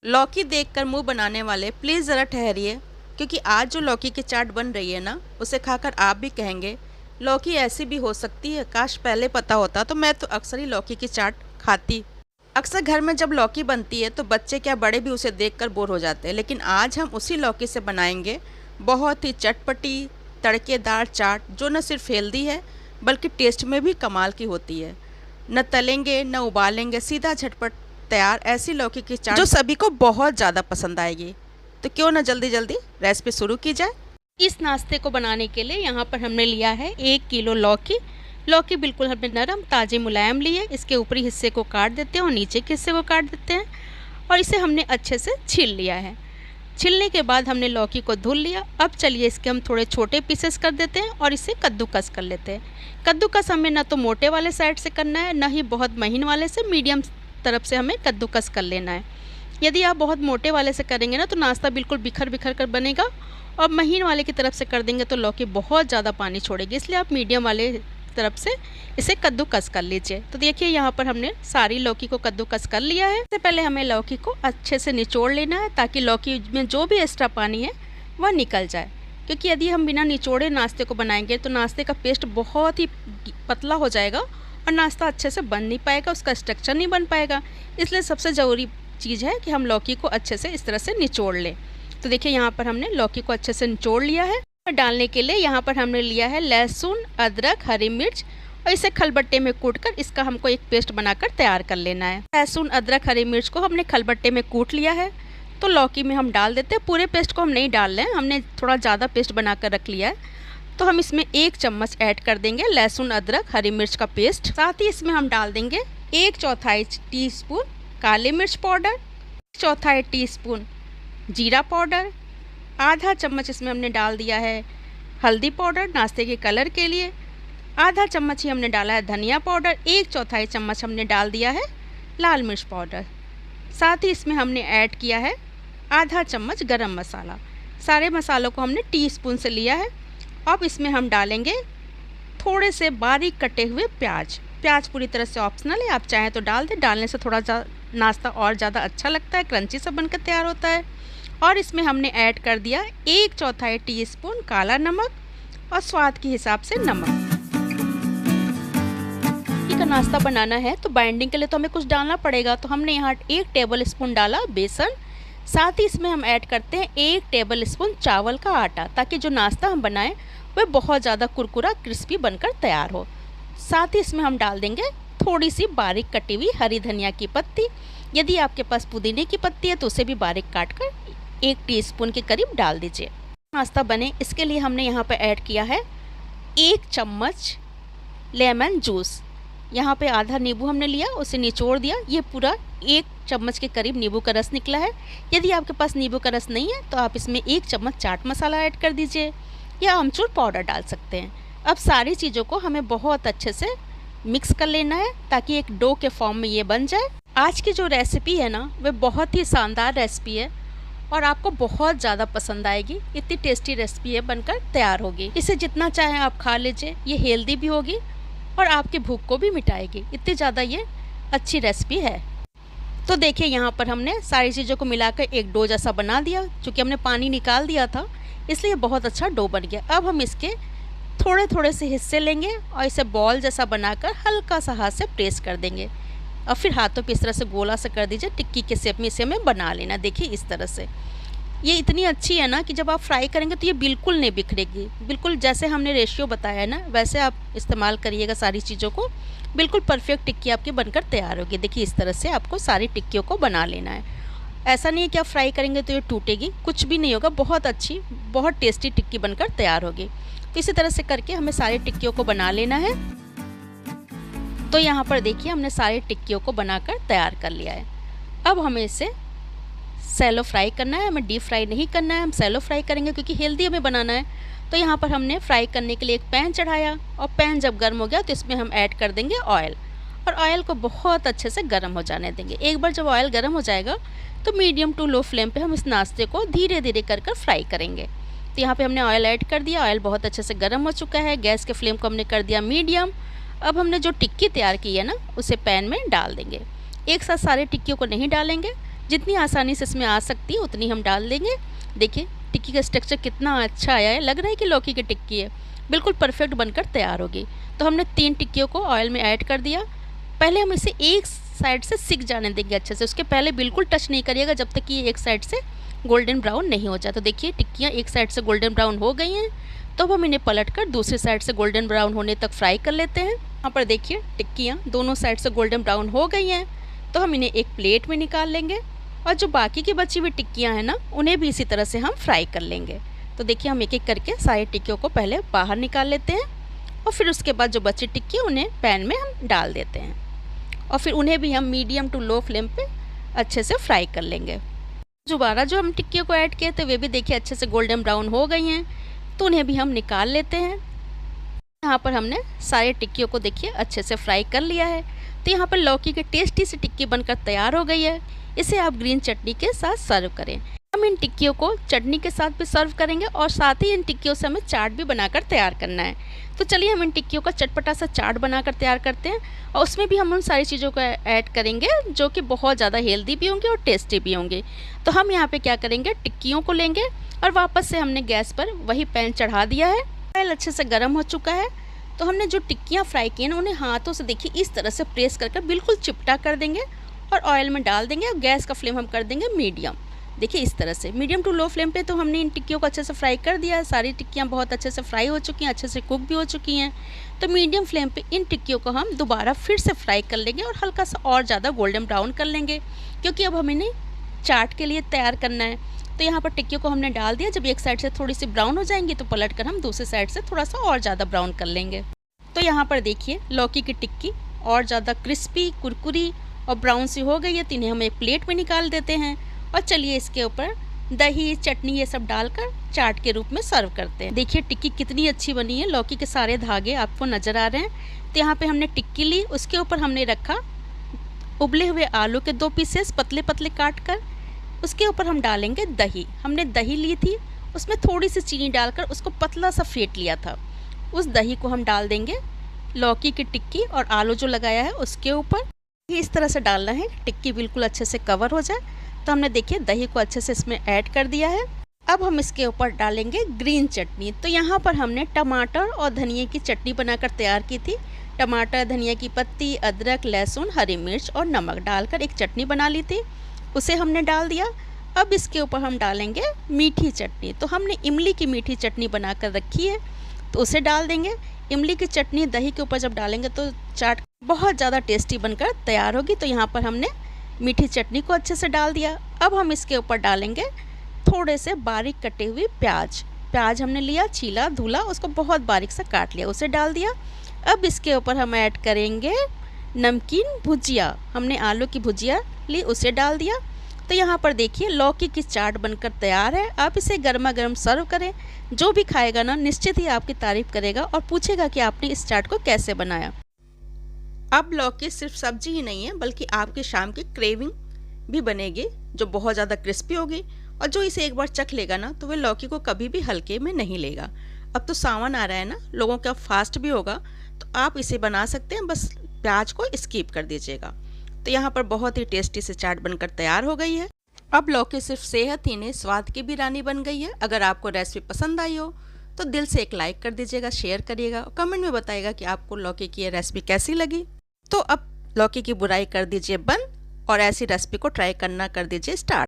लौकी देखकर मुंह बनाने वाले प्लीज़ ज़रा ठहरिए, क्योंकि आज जो लौकी की चाट बन रही है ना, उसे खाकर आप भी कहेंगे लौकी ऐसी भी हो सकती है। काश पहले पता होता तो मैं तो अक्सर ही लौकी की चाट खाती। अक्सर घर में जब लौकी बनती है तो बच्चे क्या बड़े भी उसे देखकर बोर हो जाते हैं, लेकिन आज हम उसी लौकी से बनाएंगे बहुत ही चटपटी तड़केदार चाट, जो न सिर्फ हेल्दी है बल्कि टेस्ट में भी कमाल की होती है। न तलेंगे न उबालेंगे, सीधा झटपट तैयार ऐसी लौकी की चाट जो सभी को बहुत ज़्यादा पसंद आएगी। तो क्यों ना जल्दी जल्दी रेसिपी शुरू की जाए। इस नाश्ते को बनाने के लिए यहाँ पर हमने लिया है 1 किलो लौकी। लौकी बिल्कुल हमने नरम ताज़ी मुलायम ली है। इसके ऊपरी हिस्से को काट देते हैं और नीचे के हिस्से को काट देते हैं और इसे हमने अच्छे से छील लिया है। छीलने के बाद हमने लौकी को धुल लिया। अब चलिए इसके हम थोड़े छोटे पीसेस कर देते हैं और इसे कद्दूकस कर लेते हैं। कद्दूकस हमें ना तो मोटे वाले साइड से करना है, ना ही बहुत महीन वाले से, मीडियम तरफ से हमें कद्दूकस कर लेना है। यदि आप बहुत मोटे वाले से करेंगे ना तो नाश्ता बिल्कुल बिखर बिखर कर बनेगा, और महीन वाले की तरफ से कर देंगे तो लौकी बहुत ज़्यादा पानी छोड़ेगी। इसलिए आप मीडियम वाले तरफ से इसे कद्दूकस कर लीजिए। तो देखिए यहाँ पर हमने सारी लौकी को कद्दूकस कर लिया है। इससे पहले हमें लौकी को अच्छे से निचोड़ लेना है, ताकि लौकी में जो भी एक्स्ट्रा पानी है वह निकल जाए। क्योंकि यदि हम बिना निचोड़े नाश्ते को बनाएंगे तो नाश्ते का पेस्ट बहुत ही पतला हो जाएगा और नाश्ता अच्छे से बन नहीं पाएगा, उसका स्ट्रक्चर नहीं बन पाएगा। इसलिए सबसे ज़रूरी चीज़ है कि हम लौकी को अच्छे से इस तरह से निचोड़ लें। तो देखिए यहाँ पर हमने लौकी को अच्छे से निचोड़ लिया है। डालने के लिए यहाँ पर हमने लिया है लहसुन, अदरक, हरी मिर्च, और इसे खलबट्टे में कूटकर इसका हमको एक पेस्ट बनाकर तैयार कर लेना है। लहसुन, अदरक, हरी मिर्च को हमने खलबट्टे में कूट लिया है, तो लौकी में हम डाल देते हैं। पूरे पेस्ट को हम नहीं डाल रहे हैं, हमने थोड़ा ज़्यादा पेस्ट बनाकर रख लिया है। तो हम इसमें 1 चम्मच ऐड कर देंगे लहसुन, अदरक, हरी मिर्च का पेस्ट। साथ ही इसमें हम डाल देंगे 1/4 टीस्पून काली मिर्च पाउडर, 1/4 टीस्पून जीरा पाउडर, आधा चम्मच इसमें हमने डाल दिया है हल्दी पाउडर नाश्ते के कलर के लिए, आधा चम्मच ही हमने डाला है धनिया पाउडर, 1/4 चम्मच हमने डाल दिया है लाल मिर्च पाउडर। साथ ही इसमें हमने ऐड किया है आधा चम्मच गरम मसाला। सारे मसालों को हमने टीस्पून से लिया है। अब इसमें हम डालेंगे थोड़े से बारीक कटे हुए प्याज। प्याज पूरी तरह से ऑप्शनल है, आप चाहें तो डाल दें। डालने से थोड़ा नाश्ता और ज़्यादा अच्छा लगता है, क्रंची सा बनकर तैयार होता है। और इसमें हमने ऐड कर दिया 1/4 टीस्पून काला नमक और स्वाद के हिसाब से नमक। का नाश्ता बनाना है तो बाइंडिंग के लिए तो हमें कुछ डालना पड़ेगा, तो हमने यहाँ 1 टेबल स्पून डाला बेसन। साथ ही इसमें हम ऐड करते हैं 1 टेबल स्पून चावल का आटा, ताकि जो नाश्ता हम बनाएं वह बहुत ज़्यादा कुरकुरा क्रिस्पी बनकर तैयार हो। साथ ही इसमें हम डाल देंगे थोड़ी सी बारीक कटी हुई हरी धनिया की पत्ती। यदि आपके पास पुदीने की पत्ती है तो उसे भी बारीक काट कर 1 टीस्पून के करीब डाल दीजिए। नाश्ता बने इसके लिए हमने यहाँ पर ऐड किया है 1 चम्मच लेमन जूस। यहाँ पे आधा नींबू हमने लिया, उसे निचोड़ दिया। ये पूरा 1 चम्मच के करीब नींबू का रस निकला है। यदि आपके पास नींबू का रस नहीं है तो आप इसमें 1 चम्मच चाट मसाला ऐड कर दीजिए या अमचूर पाउडर डाल सकते हैं। अब सारी चीज़ों को हमें बहुत अच्छे से मिक्स कर लेना है, ताकि एक डो के फॉर्म में ये बन जाए। आज की जो रेसिपी है ना, वह बहुत ही शानदार रेसिपी है और आपको बहुत ज़्यादा पसंद आएगी। इतनी टेस्टी रेसिपी है बनकर तैयार होगी। इसे जितना चाहें आप खा लीजिए, ये हेल्दी भी होगी और आपकी भूख को भी मिटाएगी। इतनी ज़्यादा ये अच्छी रेसिपी है। तो देखिए यहाँ पर हमने सारी चीज़ों को मिलाकर एक डो जैसा बना दिया। चूँकि हमने पानी निकाल दिया था इसलिए बहुत अच्छा डो बन गया। अब हम इसके थोड़े थोड़े से हिस्से लेंगे और इसे बॉल जैसा बनाकर हल्का सा हाथ से प्रेस कर देंगे और फिर हाथों पे इस तरह से गोला से कर दीजिए। टिक्की के शेप में इसे हमें बना लेना। देखिए इस तरह से ये इतनी अच्छी है ना कि जब आप फ्राई करेंगे तो ये बिल्कुल नहीं बिखरेगी। बिल्कुल जैसे हमने रेशियो बताया है ना, वैसे आप इस्तेमाल करिएगा सारी चीज़ों को। बिल्कुल परफेक्ट टिक्की आपकी बनकर तैयार होगी। देखिए इस तरह से आपको सारी टिक्कियों को बना लेना है। ऐसा नहीं है कि आप फ्राई करेंगे तो ये टूटेगी, कुछ भी नहीं होगा। बहुत अच्छी, बहुत टेस्टी टिक्की बनकर तैयार होगी। तो इसी तरह से करके हमें सारी टिक्कियों को बना लेना है। तो यहाँ पर देखिए हमने सारी टिक्कियों को बनाकर तैयार कर लिया है। अब हमें इसे सैलो फ्राई करना है, हमें डीप फ्राई नहीं करना है। हम सैलो फ्राई करेंगे क्योंकि हेल्दी हमें बनाना है। तो यहाँ पर हमने फ्राई करने के लिए एक पैन चढ़ाया और पैन जब गर्म हो गया तो इसमें हम ऐड कर देंगे ऑयल, और ऑयल को बहुत अच्छे से गर्म हो जाने देंगे। एक बार जब ऑयल गर्म हो जाएगा तो मीडियम टू लो फ्लेम पे हम इस नाश्ते को धीरे धीरे कर फ्राई करेंगे। तो यहाँ पे हमने ऑयल ऐड कर दिया। ऑयल बहुत अच्छे से गर्म हो चुका है। गैस के फ्लेम को हमने कर दिया मीडियम। अब हमने जो टिक्की तैयार की है ना, उसे पैन में डाल देंगे। एक साथ सारे टिक्कियों को नहीं डालेंगे, जितनी आसानी से इसमें आ सकती है उतनी हम डाल देंगे। देखिए टिक्की का स्ट्रक्चर कितना अच्छा आया है, लग रहा है कि लौकी की टिक्की है, बिल्कुल परफेक्ट बनकर तैयार होगी। तो हमने 3 टिक्कियों को ऑयल में ऐड कर दिया। पहले हम इसे एक साइड से सिक जाने देंगे अच्छे से, उसके पहले बिल्कुल टच नहीं करिएगा जब तक कि ये एक साइड से गोल्डन ब्राउन नहीं हो जाए। तो देखिए टिक्कियाँ एक साइड से गोल्डन ब्राउन हो गई हैं, तो अब हम इन्हें पलट कर दूसरी साइड से गोल्डन ब्राउन होने तक फ्राई कर लेते हैं। यहाँ पर देखिए टिक्कियाँ दोनों साइड से गोल्डन ब्राउन हो गई हैं, तो हम इन्हें एक प्लेट में निकाल लेंगे और जो बाकी की बची हुई टिक्कियाँ हैं ना, उन्हें भी इसी तरह से हम फ्राई कर लेंगे। तो देखिए हम एक एक करके सारी टिक्कियों को पहले बाहर निकाल लेते हैं और फिर उसके बाद जो बची टिक्की उन्हें पैन में हम डाल देते हैं और फिर उन्हें भी हम मीडियम टू लो फ्लेम पे अच्छे से फ्राई कर लेंगे। दोबारा जो हम टिक्कियों को ऐड किए थे वे भी देखिए अच्छे से गोल्डन ब्राउन हो गई हैं, तो उन्हें भी हम निकाल लेते हैं। यहाँ पर हमने सारे टिक्कियों को देखिए अच्छे से फ्राई कर लिया है। तो यहाँ पर लौकी की टेस्टी सी टिक्की बनकर तैयार हो गई है। इसे आप ग्रीन चटनी के साथ सर्व करें। हम इन टिक्कियों को चटनी के साथ भी सर्व करेंगे और साथ ही इन टिक्कियों से हमें चाट भी बनाकर तैयार करना है। तो चलिए हम इन टिक्कियों का चटपटा सा चाट बनाकर तैयार करते हैं और उसमें भी हम उन सारी चीज़ों को ऐड करेंगे जो कि बहुत ज़्यादा हेल्दी भी होंगे और टेस्टी भी होंगे। तो हम यहाँ पे क्या करेंगे, टिक्कियों को लेंगे और वापस से हमने गैस पर वही पैन चढ़ा दिया है। ऑयल अच्छे से गर्म हो चुका है, तो हमने जो टिक्कियाँ फ्राई की हैं उन्हें हाथों से देखिए इस तरह से प्रेस करके बिल्कुल चिपटा कर देंगे और ऑयल में डाल देंगे और गैस का फ्लेम हम कर देंगे मीडियम। देखिए इस तरह से मीडियम टू लो फ्लेम पे तो हमने इन टिक्कियों को अच्छे से फ्राई कर दिया है। सारी टिक्कियाँ बहुत अच्छे से फ्राई हो चुकी हैं, अच्छे से कुक भी हो चुकी हैं। तो मीडियम फ्लेम पे इन टिक्कियों को हम दोबारा फिर से फ्राई कर लेंगे और हल्का सा और ज़्यादा गोल्डन ब्राउन कर लेंगे, क्योंकि अब हम इन्हें चाट के लिए तैयार करना है। तो यहाँ पर टिक्कियों को हमने डाल दिया। जब एक साइड से थोड़ी सी ब्राउन हो जाएंगी तो पलट कर हम दूसरी साइड से थोड़ा सा और ज़्यादा ब्राउन कर लेंगे। तो यहाँ पर देखिए लौकी की टिक्की और ज़्यादा क्रिस्पी, कुरकुरी और ब्राउन सी हो गई है। तो इन्हें हम एक प्लेट में निकाल देते हैं और चलिए इसके ऊपर दही, चटनी ये सब डालकर चाट के रूप में सर्व करते हैं। देखिए टिक्की कितनी अच्छी बनी है, लौकी के सारे धागे आपको नज़र आ रहे हैं। तो यहाँ पे हमने टिक्की ली, उसके ऊपर हमने रखा उबले हुए आलू के 2 पीसेस पतले पतले काट कर। उसके ऊपर हम डालेंगे दही। हमने दही ली थी, उसमें थोड़ी सी चीनी डालकर उसको पतला सा फेंट लिया था। उस दही को हम डाल देंगे लौकी की टिक्की और आलू जो लगाया है उसके ऊपर। ये इस तरह से डालना है, टिक्की बिल्कुल अच्छे से कवर हो जाए। तो हमने देखिए दही को अच्छे से इसमें ऐड कर दिया है। अब हम इसके ऊपर डालेंगे ग्रीन चटनी। तो यहाँ पर हमने टमाटर और धनिया की चटनी बनाकर तैयार की थी। टमाटर, धनिया की पत्ती, अदरक, लहसुन, हरी मिर्च और नमक डालकर एक चटनी बना ली थी, उसे हमने डाल दिया। अब इसके ऊपर हम डालेंगे मीठी चटनी। तो हमने इमली की मीठी चटनी बनाकर रखी है, तो उसे डाल देंगे। इमली की चटनी दही के ऊपर जब डालेंगे तो चाट बहुत ज़्यादा टेस्टी बनकर तैयार होगी। तो यहाँ पर हमने मीठी चटनी को अच्छे से डाल दिया। अब हम इसके ऊपर डालेंगे थोड़े से बारीक कटे हुए प्याज। प्याज हमने लिया, छीला, धुला, उसको बहुत बारीक से काट लिया, उसे डाल दिया। अब इसके ऊपर हम ऐड करेंगे नमकीन भुजिया। हमने आलू की भुजिया ली, उसे डाल दिया। तो यहाँ पर देखिए लौकी की चाट बनकर तैयार है। आप इसे गर्मा गर्म सर्व करें, जो भी खाएगा ना निश्चित ही आपकी तारीफ़ करेगा और पूछेगा कि आपने इस चाट को कैसे बनाया। अब लौकी सिर्फ सब्जी ही नहीं है, बल्कि आपकी शाम की क्रेविंग भी बनेगी, जो बहुत ज़्यादा क्रिस्पी होगी। और जो इसे एक बार चख लेगा ना, तो वह लौकी को कभी भी हल्के में नहीं लेगा। अब तो सावन आ रहा है ना, लोगों का फास्ट भी होगा, तो आप इसे बना सकते हैं, बस प्याज को स्किप कर दीजिएगा। तो यहाँ पर बहुत ही टेस्टी से चाट बनकर तैयार हो गई है। अब लौकी सिर्फ सेहत ही नहीं, स्वाद की भी रानी बन गई है। अगर आपको रेसिपी पसंद आई हो तो दिल से एक लाइक कर दीजिएगा, शेयर करिएगा और कमेंट में बताइएगा कि आपको लौकी की ये रेसिपी कैसी लगी। तो अब लौकी की बुराई कर दीजिए बंद और ऐसी रेसिपी को ट्राई करना कर दीजिए स्टार्ट।